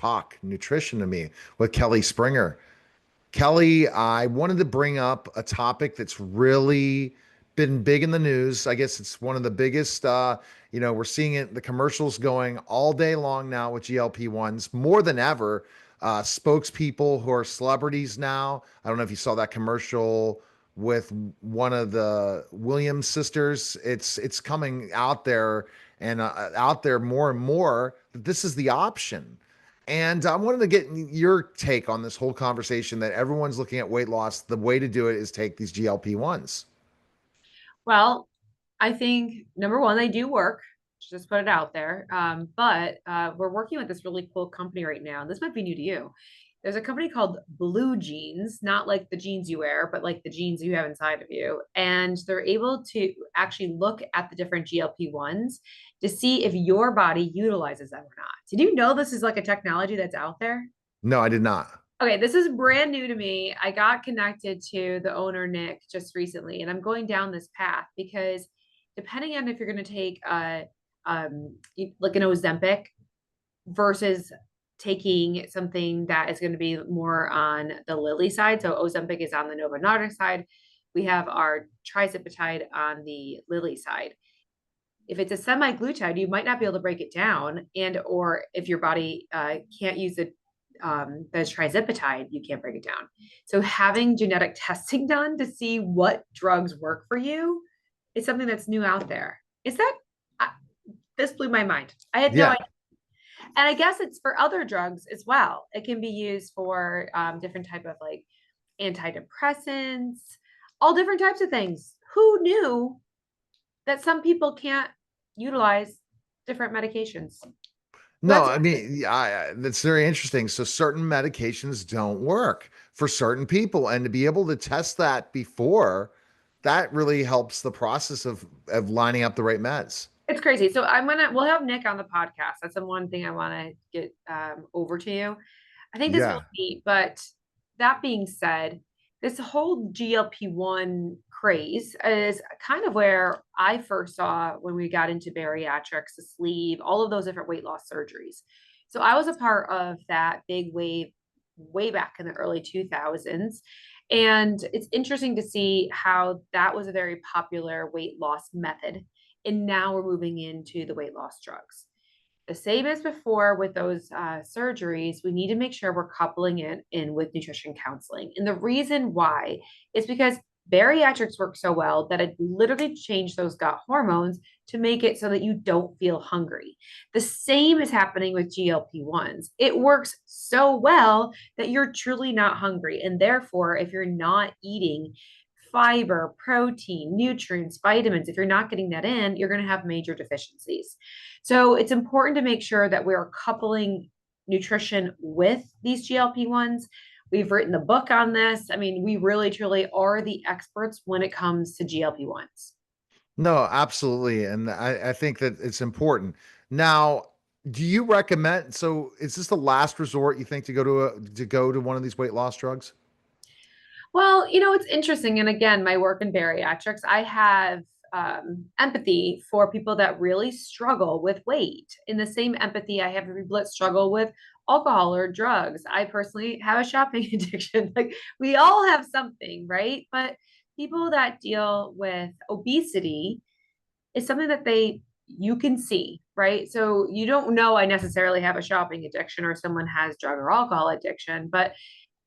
talk nutrition to me with Kelly Springer. Kelly, I wanted to bring up a topic that's really been big in the news. I guess it's one of the biggest, we're seeing it, the commercials going all day long now with GLP-1s more than ever. Spokespeople who are celebrities now. I don't know if you saw that commercial with one of the Williams sisters. It's coming out there and out there more and more that this is the option. And I wanted to get your take on this whole conversation that everyone's looking at weight loss. The way to do it is take these GLP-1s. Well, I think number one, they do work. Just put it out there. But we're working with this really cool company right now. This might be new to you. There's a company called BlueGenes, not like the jeans you wear, but like the jeans you have inside of you. And they're able to actually look at the different GLP-1s to see if your body utilizes them or not. Did you know this is like a technology that's out there? No, I did not. Okay, this is brand new to me. I got connected to the owner, Nick, just recently, and I'm going down this path because depending on if you're going to take like an Ozempic versus taking something that is going to be more on the Lilly side. So Ozempic is on the Novo Nordisk side. We have our trizepatide on the Lilly side. If it's a semi-glutide, you might not be able to break it down, and or if your body can't use the trizepatide, you can't break it down. So having genetic testing done to see what drugs work for you is something that's new out there. Is that uh, this blew my mind. I had no Yeah. idea. And I guess it's for other drugs as well. It can be used for different type of like antidepressants, all different types of things. Who knew that some people can't utilize different medications? No, That's I mean, that's very interesting. So certain medications don't work for certain people, and to be able to test that before, that really helps the process of lining up the right meds. it's crazy. So we'll have Nick on the podcast. That's the one thing I want to get over to you. I think this is really Yeah. neat. But that being said, this whole GLP-1 craze is kind of where I first saw when we got into bariatrics, the sleeve, all of those different weight loss surgeries. So I was a part of that big wave way back in the early 2000s. And it's interesting to see how that was a very popular weight loss method. And now we're moving into the weight loss drugs. The same as before with those surgeries, we need to make sure we're coupling it in with nutrition counseling. And the reason why is because bariatrics work so well that it literally changed those gut hormones to make it so that you don't feel hungry. The same is happening with GLP-1s. It works so well that you're truly not hungry. And therefore, if you're not eating fiber, protein, nutrients, vitamins, if you're not getting that in, you're going to have major deficiencies. So it's important to make sure that we're coupling nutrition with these GLP-1s. We've written the book on this. I mean, we really truly are the experts when it comes to GLP-1s. No, absolutely. And I think that it's important. Now, do you recommend, so is this the last resort you think to go to one of these weight loss drugs? Well, it's interesting. And again, my work in bariatrics, I have empathy for people that really struggle with weight. In the same empathy, I have people that struggle with alcohol or drugs. I personally have a shopping addiction. Like we all have something, right? But people that deal with obesity is something that you can see, right? So you don't know I necessarily have a shopping addiction or someone has drug or alcohol addiction, but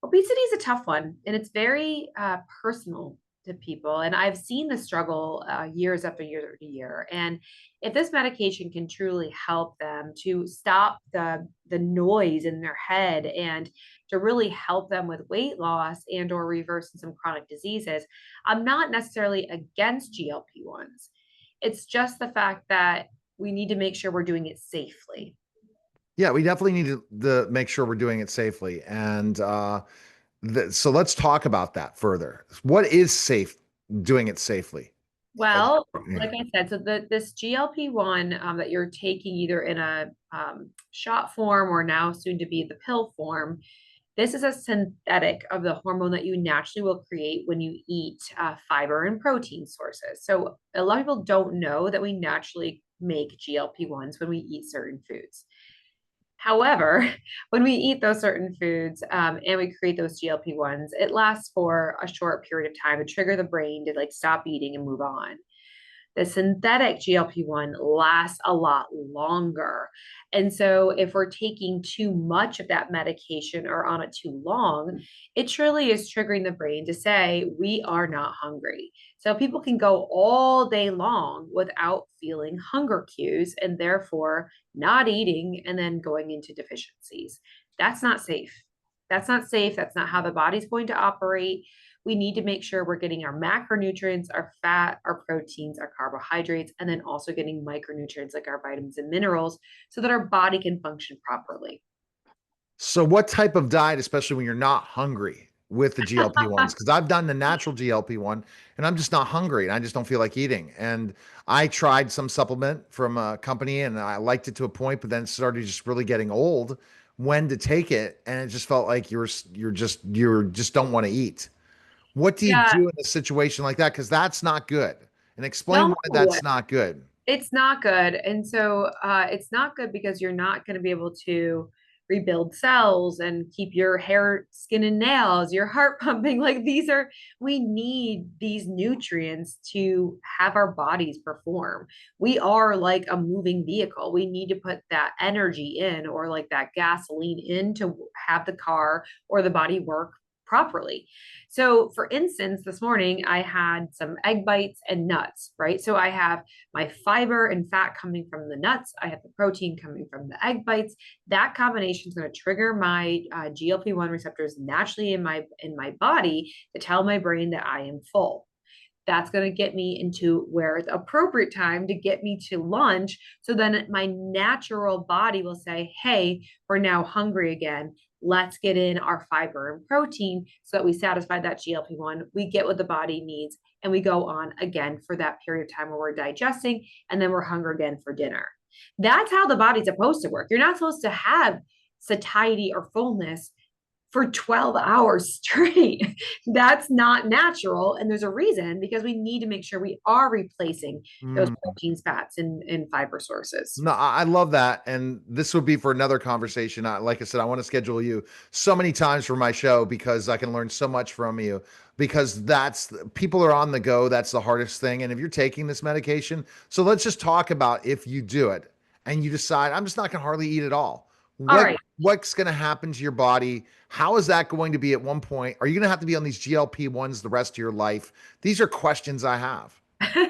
obesity is a tough one and it's very personal to people. And I've seen the struggle years after year after year. And if this medication can truly help them to stop the noise in their head and to really help them with weight loss and or reversing some chronic diseases, I'm not necessarily against GLP-1s. It's just the fact that we need to make sure we're doing it safely. Yeah, we definitely need to make sure we're doing it safely. And so let's talk about that further. What is safe, doing it safely? Uh, Well, yeah. like I said, so this GLP-1 that you're taking either in a shot form or now soon to be the pill form, this is a synthetic of the hormone that you naturally will create when you eat fiber and protein sources. So a lot of people don't know that we naturally make GLP-1s when we eat certain foods. However, when we eat those certain foods and we create those GLP-1s, it lasts for a short period of time to trigger the brain to like stop eating and move on. The synthetic GLP-1 lasts a lot longer. And so if we're taking too much of that medication or on it too long, it truly is triggering the brain to say, we are not hungry. So people can go all day long without feeling hunger cues and therefore not eating and then going into deficiencies. That's not safe. That's not safe. That's not how the body's going to operate. We need to make sure we're getting our macronutrients, our fat, our proteins, our carbohydrates, and then also getting micronutrients like our vitamins and minerals so that our body can function properly. So what type of diet, especially when you're not hungry with the GLP-1s? Because I've done the natural GLP-1 and I'm just not hungry and I just don't feel like eating. And I tried some supplement from a company and I liked it to a point, but then it started just really getting old when to take it. And it just felt like you just don't want to eat. What do you Yeah, do in a situation like that? Because that's not good. And explain no, why that's not good. it's not good. And so it's not good because you're not going to be able to rebuild cells and keep your hair, skin, and nails, your heart pumping. Like we need these nutrients to have our bodies perform. We are like a moving vehicle. We need to put that energy in or like that gasoline in to have the car or the body work properly. So, for instance, this morning I had some egg bites and nuts, right? So, I have my fiber and fat coming from the nuts. I have the protein coming from the egg bites. That combination is going to trigger my GLP-1 receptors naturally in my body to tell my brain that I am full. That's going to get me into where it's appropriate time to get me to lunch. So then my natural body will say, hey, we're now hungry again. Let's get in our fiber and protein so that we satisfy that GLP-1. We get what the body needs and we go on again for that period of time where we're digesting and then we're hungry again for dinner. That's how the body's supposed to work. You're not supposed to have satiety or fullness for 12 hours straight. That's not natural. And there's a reason because we need to make sure we are replacing those Mm. proteins, fats, and fiber sources. No, I love that. And this would be for another conversation. Like I said, I want to schedule you so many times for my show because I can learn so much from you. Because people are on the go. That's the hardest thing. And if you're taking this medication, so let's just talk about if you do it and you decide, I'm just not going to hardly eat at all. All What right. what's going to happen to your body? How is that going to be at one point? Are you going to have to be on these GLP-1s the rest of your life? These are questions I have.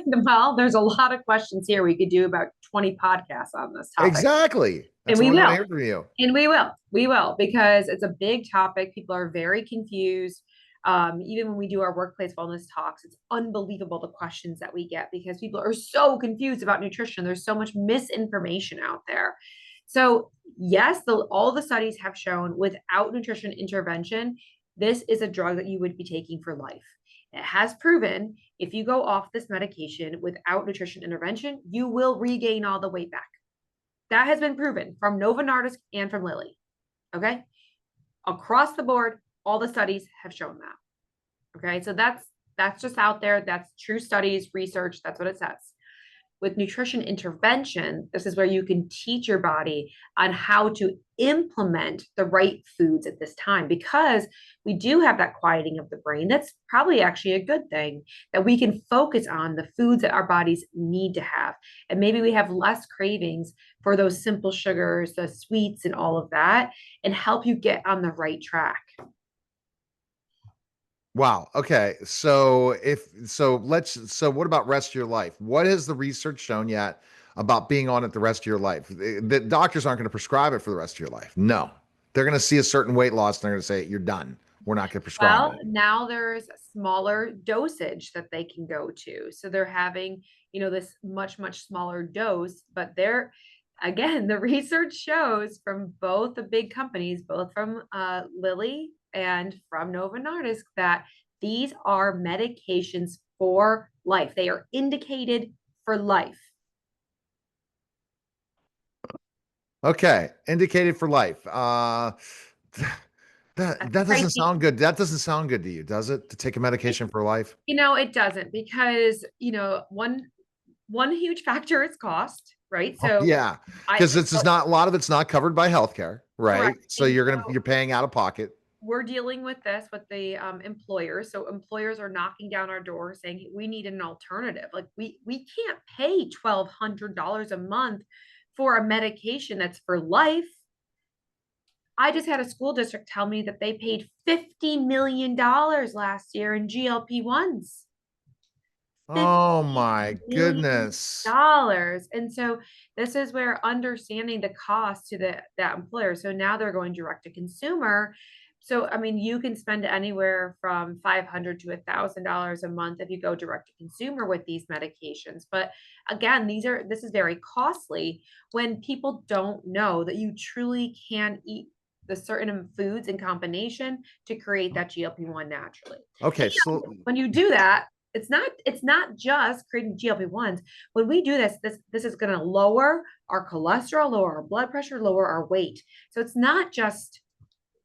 Well, there's a lot of questions here. We could do about 20 podcasts on this topic, Exactly. and That's we what I want to will. hear from you. And we will, because it's a big topic. People are very confused. Even when we do our workplace wellness talks, it's unbelievable the questions that we get because people are so confused about nutrition. There's so much misinformation out there. So, yes, all the studies have shown without nutrition intervention, this is a drug that you would be taking for life. It has proven if you go off this medication without nutrition intervention, you will regain all the weight back. That has been proven from Novo Nordisk and from Lilly. Okay. Across the board, all the studies have shown that. Okay. So that's just out there. That's true studies, research. That's what it says. With nutrition intervention, this is where you can teach your body on how to implement the right foods at this time because we do have that quieting of the brain. That's probably actually a good thing that we can focus on the foods that our bodies need to have. And maybe we have less cravings for those simple sugars, the sweets, and all of that, and help you get on the right track. Wow. Okay. So what about rest of your life? What has the research shown yet about being on it the rest of your life? The doctors aren't going to prescribe it for the rest of your life. No. They're going to see a certain weight loss and they're going to say, you're done. We're not going to prescribe Well, it. now there's smaller dosage that they can go to. So they're having, this much, much smaller dose, but again, the research shows from both the big companies, both from Lilly and from Novo Nordisk, that these are medications for life. They are indicated for life. Okay. Indicated for life. That's That doesn't pricey. sound good. That doesn't sound good to you, does it? To take a medication for life? It doesn't because, one huge factor is cost. right? Oh, So yeah, I because it's just not a lot of it's not covered by healthcare, correct. right? So And so you're paying out of pocket. we're dealing with this with the employers. So employers are knocking down our door saying we need an alternative. Like we can't pay $1,200 a month for a medication that's for life. I just had a school district tell me that they paid $50 million last year in GLP-1s. Oh $50 my million. goodness. And so this is where understanding the cost to that employer. So now they're going direct to consumer. So I mean, you can spend anywhere from $500 to $1,000 a month if you go direct to consumer with these medications. But again, this is very costly when people don't know that you truly can eat the certain foods in combination to create that GLP-1 naturally. Okay, And so when you do that, it's not just creating GLP-1s. When we do this is going to lower our cholesterol, lower our blood pressure, lower our weight. So it's not just,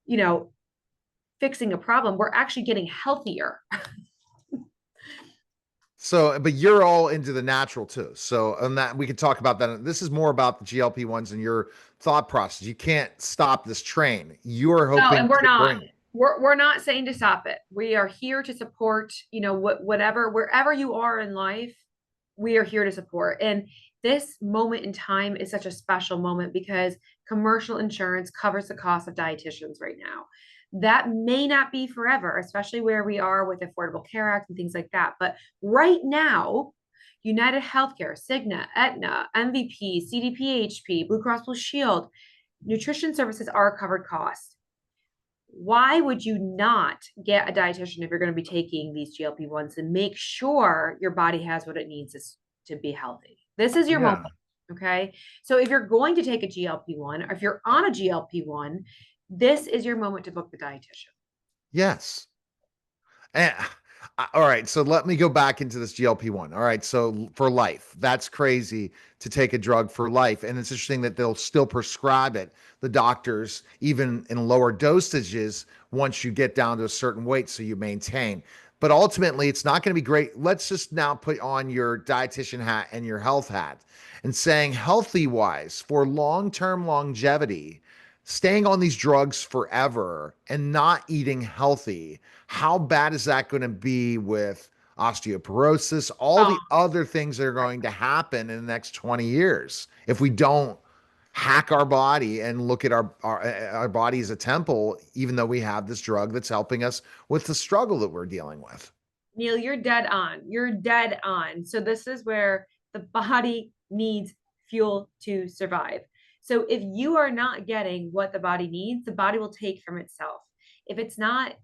you know, fixing a problem. We're actually getting healthier. but you're all into the natural too. So, and that we could talk about that. This is more about the GLP-1s and your thought process. You can't stop this train. You're No, hoping and we're to not. bring. We're not saying to stop it. We are here to support, whatever, wherever you are in life, we are here to support. And this moment in time is such a special moment because commercial insurance covers the cost of dietitians right now. That may not be forever, especially where we are with Affordable Care Act and things like that. But right now, United Healthcare, Cigna, Aetna, MVP, CDPHP, Blue Cross Blue Shield, nutrition services are a covered cost. Why would you not get a dietitian if you're going to be taking these GLP-1s and make sure your body has what it needs to be healthy? This is your moment. Yeah. Okay. So if you're going to take a GLP-1 or if you're on a GLP-1, this is your moment to book the dietitian. Yes. And, all right, so let me go back into this GLP-1. All right, so for life, that's crazy to take a drug for life. And it's interesting that they'll still prescribe it, the doctors, even in lower dosages, once you get down to a certain weight, so you maintain. But ultimately, it's not going to be great. Let's just now put on your dietitian hat and your health hat and saying healthy wise for long term longevity, staying on these drugs forever and not eating healthy, how bad is that going to be with osteoporosis, all Oh, the other things that are going to happen in the next 20 years if we don't hack our body and look at our body as a temple, even though we have this drug that's helping us with the struggle that we're dealing with. Neil, you're dead on. You're dead on. So this is where the body needs fuel to survive. So if you are not getting what the body needs, the body will take from itself. If it's not,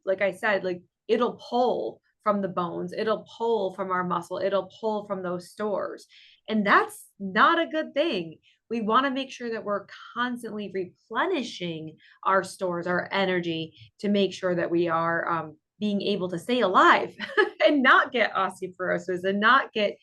like I said, like it'll pull from the bones, it'll pull from our muscle, it'll pull from those stores. And that's not a good thing. We want to make sure that we're constantly replenishing our stores, our energy to make sure that we are being able to stay alive and not get osteoporosis and not get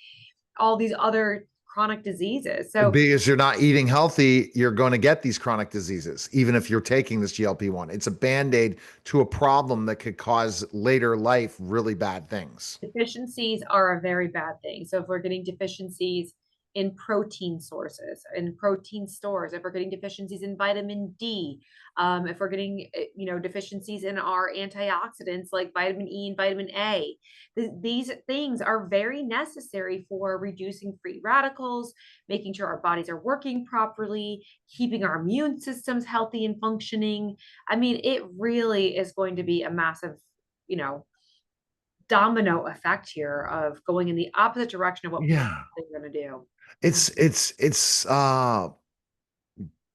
all these other chronic diseases. So Because you're not eating healthy, you're going to get these chronic diseases, even if you're taking this GLP-1. It's a band aid to a problem that could cause later life really bad things. deficiencies are a very bad thing. So if we're getting deficiencies in protein sources, in protein stores, if we're getting deficiencies in vitamin D, if we're getting deficiencies in our antioxidants like vitamin E and vitamin A, these things are very necessary for reducing free radicals, making sure our bodies are working properly, keeping our immune systems healthy and functioning. I mean, it really is going to be a massive, you know, domino effect here of going in the opposite direction of what people Yeah. are going to do. It's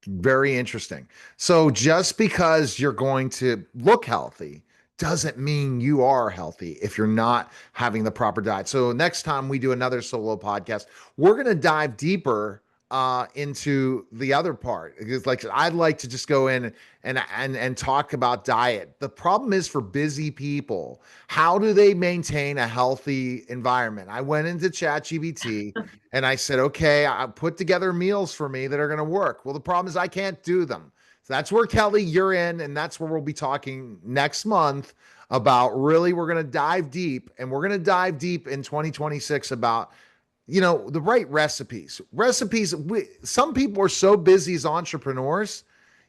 very interesting. So just because you're going to look healthy doesn't mean you are healthy if you're not having the proper diet. So next time we do another solo podcast, we're going to dive deeper into the other part because like I'd like to just go in and talk about diet. The problem is for busy people, how do they maintain a healthy environment? I went into ChatGPT and I said, okay, I put together meals for me that are going to work. Well, the problem is I can't do them. So that's where Kelly, you're in, and that's where we'll be talking next month about really, we're going to dive deep and we're going to dive deep in 2026 about the right recipes. Some people are so busy as entrepreneurs.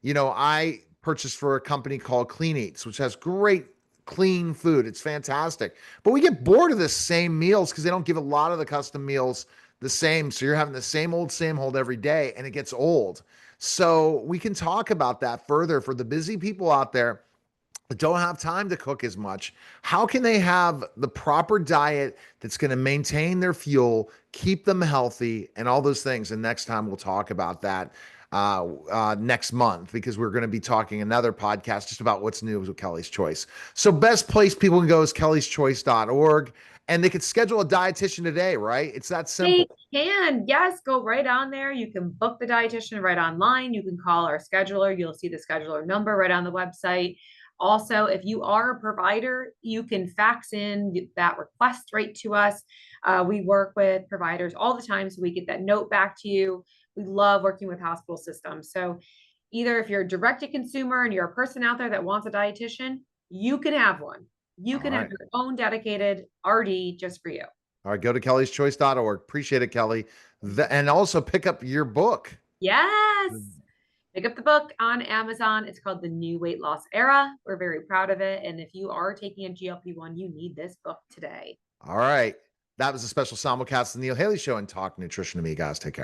I purchased for a company called Clean Eats, which has great clean food. It's fantastic. But we get bored of the same meals because they don't give a lot of the custom meals the same. So you're having the same old every day, and it gets old. So we can talk about that further for the busy people out there that don't have time to cook as much. How can they have the proper diet that's going to maintain their fuel, keep them healthy, and all those things? And next time we'll talk about that next month, because we're going to be talking another podcast just about what's new with Kelly's Choice. So best place people can go is kellyschoice.org, and they could schedule a dietitian today, right? It's that They simple. can, yes, go right on there. You can book the dietitian right online. You can call our scheduler. You'll see the scheduler number right on the website. Also, if you are a provider, you can fax in that request right to us. We work with providers all the time, so we get that note back to you. We love working with hospital systems. So either if you're a direct to consumer and you're a person out there that wants a dietitian, you can have one. You All can have right. your own dedicated RD just for you. All right. Go to kellyschoice.org. Appreciate it, Kelly. And also pick up your book. Yes. Pick up the book on Amazon. It's called The New Weight Loss Era. We're very proud of it. And if you are taking a GLP-1, you need this book today. All right. That was a special simulcast of the Neil Haley Show, and Talk Nutrition to me, guys. Take care.